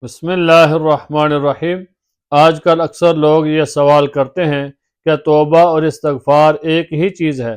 بسم اللہ الرحمن الرحیم۔ آج کل اکثر لوگ یہ سوال کرتے ہیں کہ توبہ اور استغفار ایک ہی چیز ہے،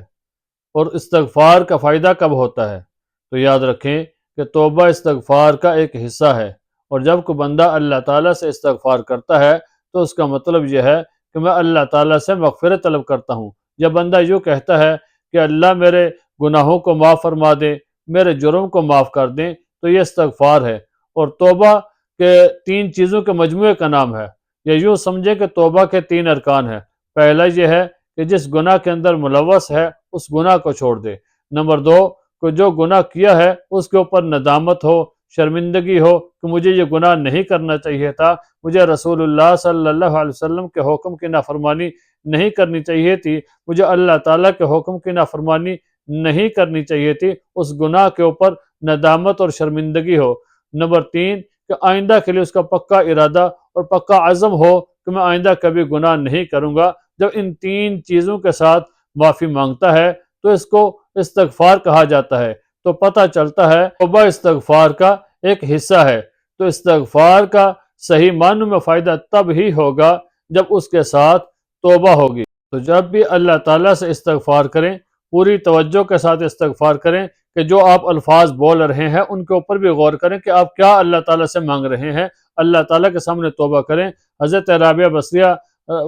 اور استغفار کا فائدہ کب ہوتا ہے؟ تو یاد رکھیں کہ توبہ استغفار کا ایک حصہ ہے، اور جب کوئی بندہ اللہ تعالیٰ سے استغفار کرتا ہے تو اس کا مطلب یہ ہے کہ میں اللہ تعالیٰ سے مغفرت طلب کرتا ہوں۔ جب بندہ یوں کہتا ہے کہ اللہ میرے گناہوں کو معاف فرما دیں، میرے جرم کو معاف کر دیں، تو یہ استغفار ہے۔ اور توبہ کہ تین چیزوں کے مجموعے کا نام ہے، یا یوں سمجھیں کہ توبہ کے تین ارکان ہیں۔ پہلا یہ ہے کہ جس گناہ کے اندر ملوث ہے اس گناہ کو چھوڑ دے۔ نمبر دو، کہ جو گناہ کیا ہے اس کے اوپر ندامت ہو، شرمندگی ہو کہ مجھے یہ گناہ نہیں کرنا چاہیے تھا، مجھے رسول اللہ صلی اللہ علیہ وسلم کے حکم کی نافرمانی نہیں کرنی چاہیے تھی، مجھے اللہ تعالیٰ کے حکم کی نافرمانی نہیں کرنی چاہیے تھی، اس گناہ کے اوپر ندامت اور شرمندگی ہو۔ نمبر تین، کہ آئندہ کے لیے اس کا پکا ارادہ اور پکا عزم ہو کہ میں آئندہ کبھی گناہ نہیں کروں گا۔ جب ان تین چیزوں کے ساتھ معافی مانگتا ہے تو اس کو استغفار کہا جاتا ہے۔ تو پتہ چلتا ہے توبہ استغفار کا ایک حصہ ہے۔ تو استغفار کا صحیح معنوں میں فائدہ تب ہی ہوگا جب اس کے ساتھ توبہ ہوگی۔ تو جب بھی اللہ تعالیٰ سے استغفار کریں، پوری توجہ کے ساتھ استغفار کریں کہ جو آپ الفاظ بول رہے ہیں ان کے اوپر بھی غور کریں کہ آپ کیا اللہ تعالیٰ سے مانگ رہے ہیں۔ اللہ تعالیٰ کے سامنے توبہ کریں۔ حضرت رابعہ بصریہ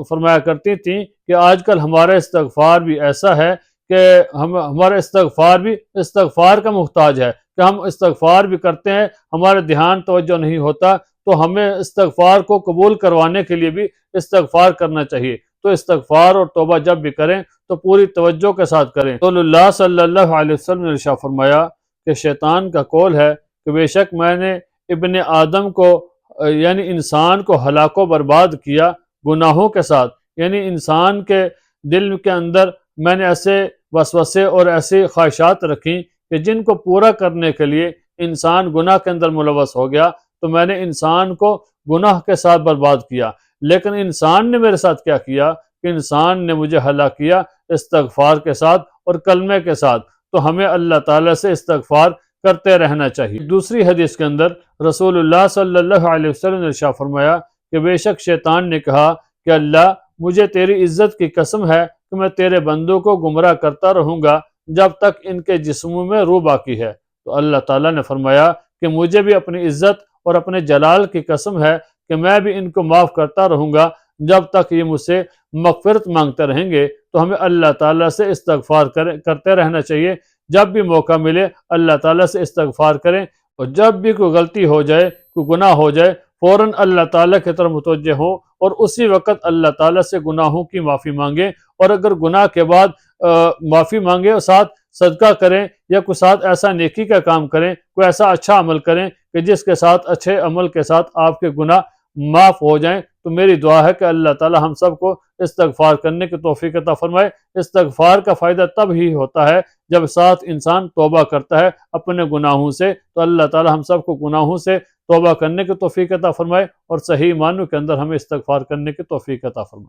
فرمایا کرتی تھیں کہ آج کل ہمارا استغفار بھی ایسا ہے کہ ہمارا استغفار بھی استغفار کا محتاج ہے، کہ ہم استغفار بھی کرتے ہیں، ہمارے دھیان توجہ نہیں ہوتا، تو ہمیں استغفار کو قبول کروانے کے لیے بھی استغفار کرنا چاہیے۔ تو استغفار اور توبہ جب بھی کریں تو پوری توجہ کے ساتھ کریں۔ رسول اللہ صلی اللہ علیہ وسلم نے ارشاد فرمایا کہ شیطان کا قول ہے کہ بے شک میں نے ابن آدم کو یعنی انسان کو ہلاک و برباد کیا گناہوں کے ساتھ، یعنی انسان کے دل کے اندر میں نے ایسے وسوسے اور ایسی خواہشات رکھیں کہ جن کو پورا کرنے کے لیے انسان گناہ کے اندر ملوث ہو گیا، تو میں نے انسان کو گناہ کے ساتھ برباد کیا۔ لیکن انسان نے میرے ساتھ کیا کیا کہ انسان نے مجھے ہلاک کیا استغفار کے ساتھ اور کلمے کے ساتھ۔ تو ہمیں اللہ تعالیٰ سے استغفار کرتے رہنا چاہیے۔ دوسری حدیث کے اندر رسول اللہ صلی اللہ علیہ وسلم نے ارشاد فرمایا کہ بے شک شیطان نے کہا کہ اللہ مجھے تیری عزت کی قسم ہے کہ میں تیرے بندوں کو گمراہ کرتا رہوں گا جب تک ان کے جسموں میں روح باقی ہے۔ تو اللہ تعالیٰ نے فرمایا کہ مجھے بھی اپنی عزت اور اپنے جلال کی قسم ہے کہ میں بھی ان کو معاف کرتا رہوں گا جب تک یہ مجھ سے مغفرت مانگتے رہیں گے۔ تو ہمیں اللہ تعالیٰ سے استغفار کرتے رہنا چاہیے۔ جب بھی موقع ملے اللہ تعالیٰ سے استغفار کریں، اور جب بھی کوئی غلطی ہو جائے، کوئی گناہ ہو جائے، فوراً اللہ تعالیٰ کی طرف متوجہ ہوں اور اسی وقت اللہ تعالیٰ سے گناہوں کی معافی مانگیں۔ اور اگر گناہ کے بعد معافی مانگیں اور ساتھ صدقہ کریں یا کوئی ساتھ ایسا نیکی کا کام کریں، کوئی ایسا اچھا عمل کریں کہ جس کے ساتھ اچھے عمل کے ساتھ آپ کے گناہ معاف ہو جائیں، تو میری دعا ہے کہ اللہ تعالی ہم سب کو استغفار کرنے کی توفیق عطا فرمائے۔ استغفار کا فائدہ تب ہی ہوتا ہے جب ساتھ انسان توبہ کرتا ہے اپنے گناہوں سے۔ تو اللہ تعالی ہم سب کو گناہوں سے توبہ کرنے کی توفیق عطا فرمائے اور صحیح معنوں کے اندر ہمیں استغفار کرنے کی توفیق عطا فرمائے۔